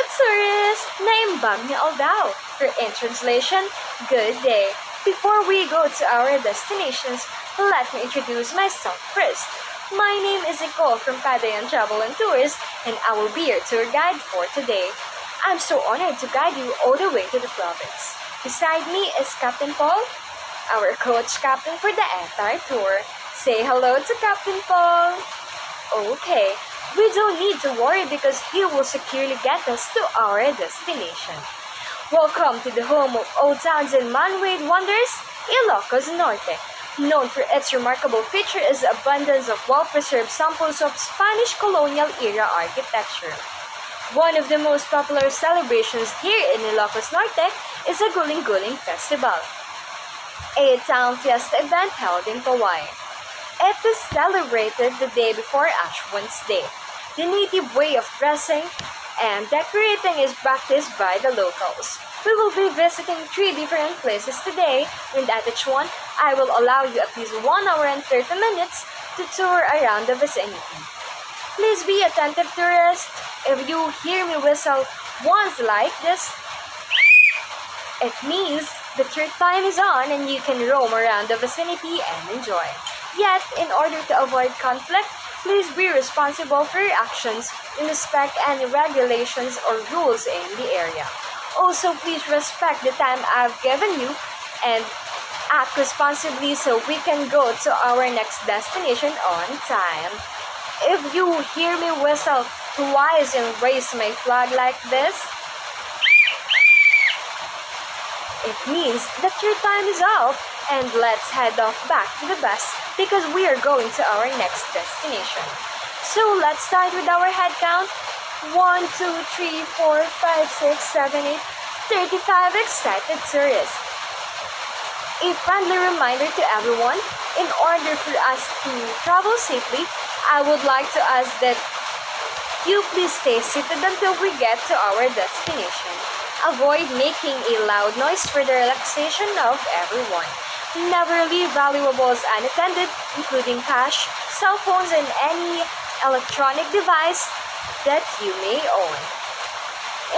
tourist! Naimbag niyo daw. Or in translation, good day. Before we go to our destinations, let me introduce myself first. My name is Nicole from Padayan Travel and Tours, and I will be your tour guide for today. I'm so honored to guide you all the way to the province. Beside me is Captain Paul, our coach captain for the entire tour. Say hello to Captain Paul. Okay, we don't need to worry because he will securely get us to our destination. Welcome to the home of old towns and man-made wonders, Ilocos Norte. Known for its remarkable feature is the abundance of well-preserved samples of Spanish colonial-era architecture. One of the most popular celebrations here in Ilocos Norte is the Guling-Guling Festival, a town fiesta event held in Kauai. It is celebrated the day before Ash Wednesday. The native way of dressing and decorating is practiced by the locals. We will be visiting 3 different places today, and at each one, I will allow you at least 1 hour and 30 minutes to tour around the vicinity. Please be attentive, tourists. If you hear me whistle once like this, it means that your time is on and you can roam around the vicinity and enjoy. Yet, in order to avoid conflict, please be responsible for your actions and respect any regulations or rules in the area. Also, please respect the time I've given you and act responsibly so we can go to our next destination on time. If you hear me whistle twice and raise my flag like this, it means that your time is up, and let's head off back to the bus because we are going to our next destination. So let's start with our head count. 1, 2, 3, 4, 5, 6, 7, 8, 35 excited tourists. A friendly reminder to everyone, in order for us to travel safely, I would like to ask that you please stay seated until we get to our destination. Avoid making a loud noise for the relaxation of everyone. Never leave valuables unattended, including cash, cell phones, and any electronic device that you may own.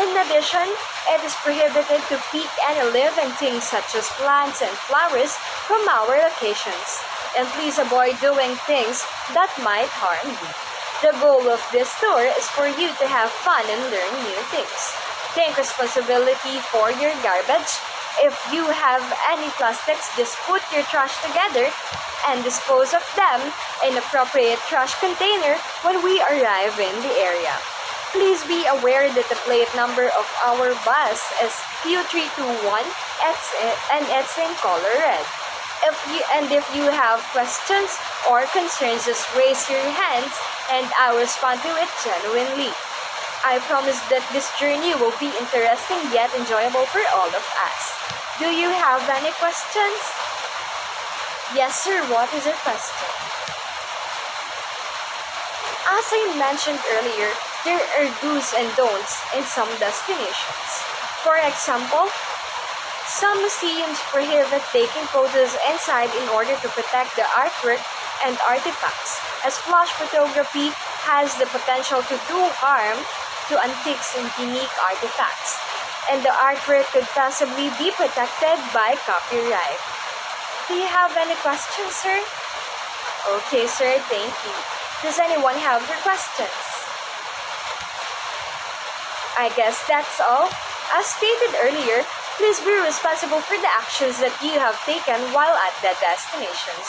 In addition, it is prohibited to pick any living things such as plants and flowers from our locations. And please avoid doing things that might harm you. The goal of this tour is for you to have fun and learn new things. Take responsibility for your garbage. If you have any plastics, just put your trash together and dispose of them in appropriate trash container when we arrive in the area. Please be aware that the plate number of our bus is Q321 and it's in color red. If you have questions or concerns, just raise your hands and I'll respond to it genuinely. I promise that this journey will be interesting yet enjoyable for all of us. Do you have any questions? Yes, sir. What is your question? As I mentioned earlier, there are do's and don'ts in some destinations. For example, some museums prohibit taking photos inside in order to protect the artwork and artifacts, as flash photography has the potential to do harm to antiques and unique artifacts, and the artwork could possibly be protected by copyright. Do you have any questions, sir? Okay, sir, thank you. Does anyone have your questions? I guess that's all. As stated earlier, please be responsible for the actions that you have taken while at the destinations.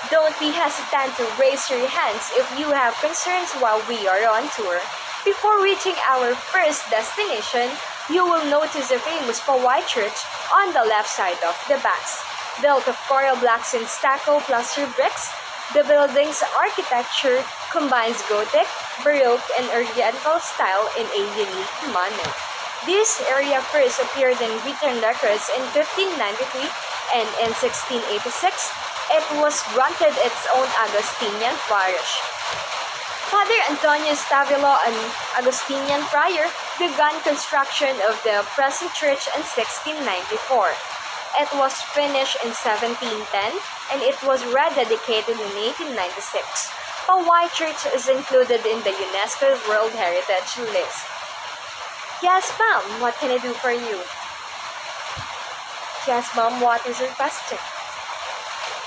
Don't be hesitant to raise your hands if you have concerns while we are on tour. Before reaching our first destination, you will notice the famous Poway Church on the left side of the bus. Built of coral blocks and stucco plaster bricks, the building's architecture combines Gothic, Baroque, and Oriental style in a unique manner. This area first appeared in written records in 1593, and in 1686, it was granted its own Augustinian parish. Father Antonio Stavilo, an Augustinian friar, began construction of the present church in 1694. It was finished in 1710 and it was rededicated in 1896. Poway Church is included in the UNESCO's World Heritage List. Yes, ma'am. What can I do for you? Yes, ma'am. What is your question?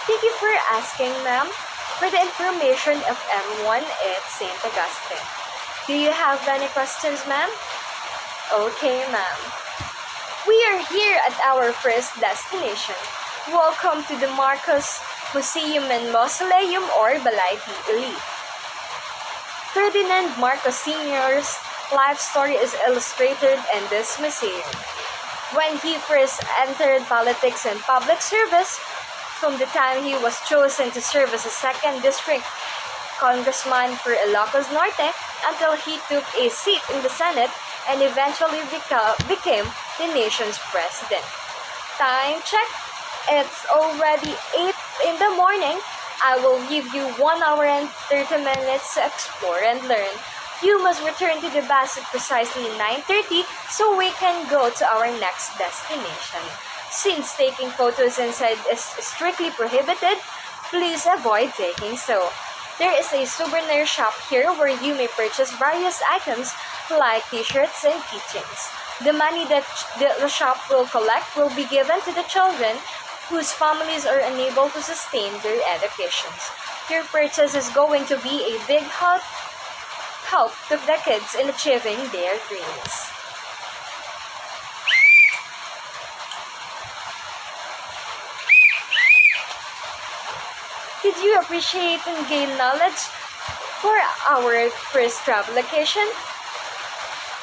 Thank you for asking, ma'am. For the information of everyone, it's St. Augustine. Do you have any questions, ma'am? Okay, ma'am. We are here at our first destination. Welcome to the Marcos Museum and Mausoleum or Balay de Elite. Ferdinand Marcos Sr.'s life story is illustrated in this museum. When he first entered politics and public service, from the time he was chosen to serve as a second district congressman for Ilocos Norte until he took a seat in the Senate and eventually became the nation's president. Time check. It's already 8 in the morning. I will give you 1 hour and 30 minutes to explore and learn. You must return to the bus at precisely 9:30 so we can go to our next destination. Since taking photos inside is strictly prohibited, please avoid taking so. There is a souvenir shop here where you may purchase various items like t-shirts and keychains. The money that the shop will collect will be given to the children whose families are unable to sustain their educations. Your purchase is going to be a big help to the kids in achieving their dreams. Did you appreciate and gain knowledge for our first travel location?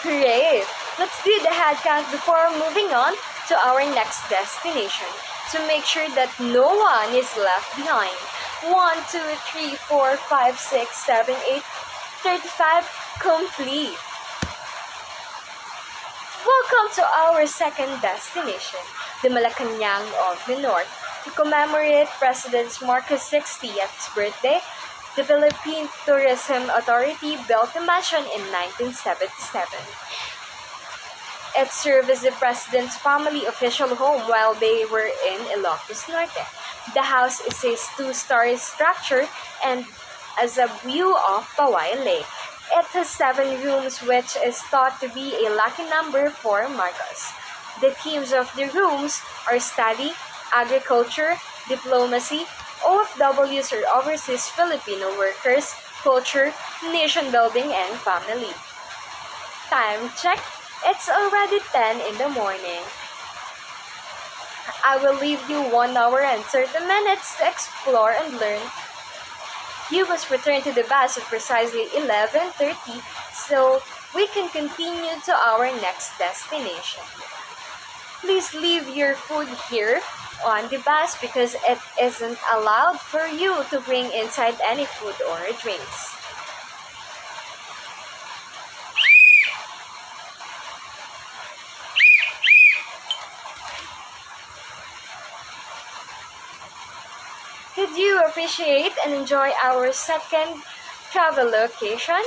Great! Let's do the head count before moving on to our next destination to make sure that no one is left behind. 1, 2, 3, 4, 5, 6, 7, 8, 35, complete. Welcome to our second destination, the Malacanang of the North. To commemorate President Marcos' 60th birthday, the Philippine Tourism Authority built the mansion in 1977. It served as the president's family official home while they were in Ilocos Norte. The house is a 2-story structure and has a view of Paway Lake. It has 7 rooms, which is thought to be a lucky number for Marcos. The themes of the rooms are study, agriculture, diplomacy, OFWs or overseas Filipino workers, culture, nation building, and family. Time check. It's already 10 in the morning. I will leave you 1 hour and 30 minutes to explore and learn. You must return to the bus at precisely 11:30 so we can continue to our next destination. Please leave your food here on the bus because it isn't allowed for you to bring inside any food or drinks. Did you appreciate and enjoy our second travel location?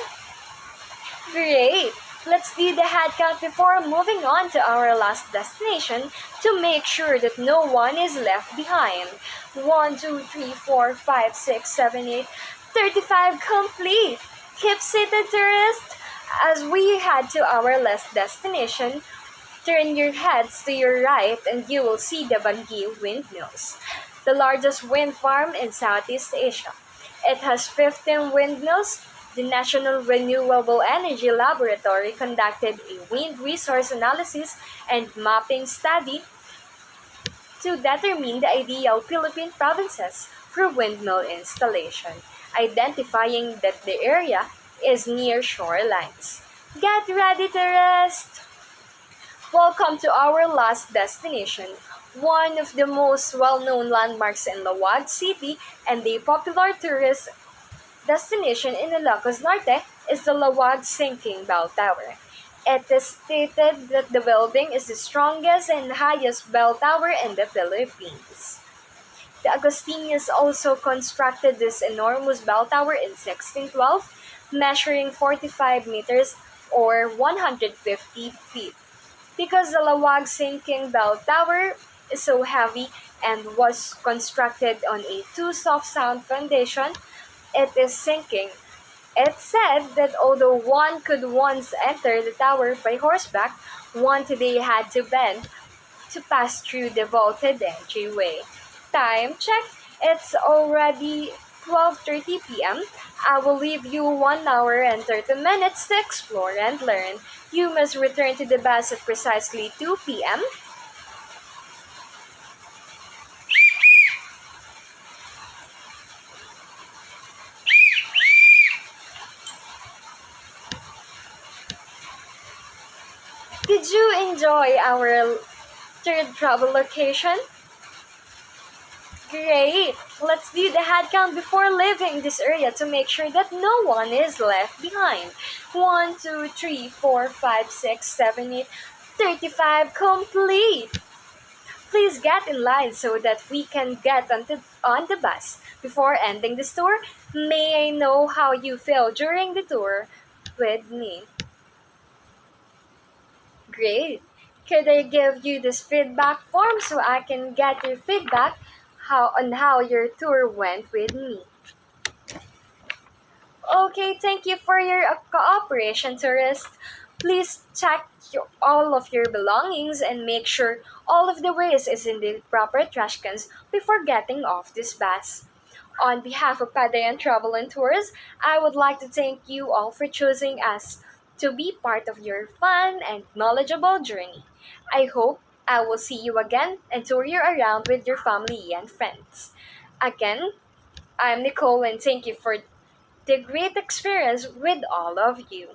Great! Let's do the head count before moving on to our last destination to make sure that no one is left behind. 1, 2, 3, 4, 5, 6, 7, 8, 35 complete! Keep seated, tourists! As we head to our last destination, turn your heads to your right and you will see the Bangui Windmills, the largest wind farm in Southeast Asia. It has 15 windmills. The National Renewable Energy Laboratory conducted a wind resource analysis and mapping study to determine the ideal Philippine provinces for windmill installation, identifying that the area is near shorelines. Get ready to rest! Welcome to our last destination, one of the most well-known landmarks in Laoag City and a popular tourist destination in Ilocos Norte is the Laoag Sinking Bell Tower. It is stated that the building is the strongest and highest bell tower in the Philippines. The Agustinians also constructed this enormous bell tower in 1612, measuring 45 meters or 150 feet. Because the Laoag Sinking Bell Tower is so heavy and was constructed on a 2 soft sound foundation, it is sinking It's said that although one could once enter the tower by horseback, one today had to bend to pass through the vaulted entryway. Time check. It's already 12:30 p.m. I will leave you 1 hour and 30 minutes to explore and learn. You must return to the bus at precisely 2 p.m. Did you enjoy our third travel location? Great! Let's do the head count before leaving this area to make sure that no one is left behind. 1, 2, 3, 4, 5, 6, 7, 8, 35 complete! Please get in line so that we can get on the bus. Before ending this tour, may I know how you feel during the tour with me? Great. Could I give you this feedback form so I can get your feedback how your tour went with me? Okay, thank you for your cooperation, tourist. Please check all of your belongings and make sure all of the waste is in the proper trash cans before getting off this bus. On behalf of Padayan Travel and Tours, I would like to thank you all for choosing us to be part of your fun and knowledgeable journey. I hope I will see you again and tour you around with your family and friends. Again, I'm Nicole and thank you for the great experience with all of you.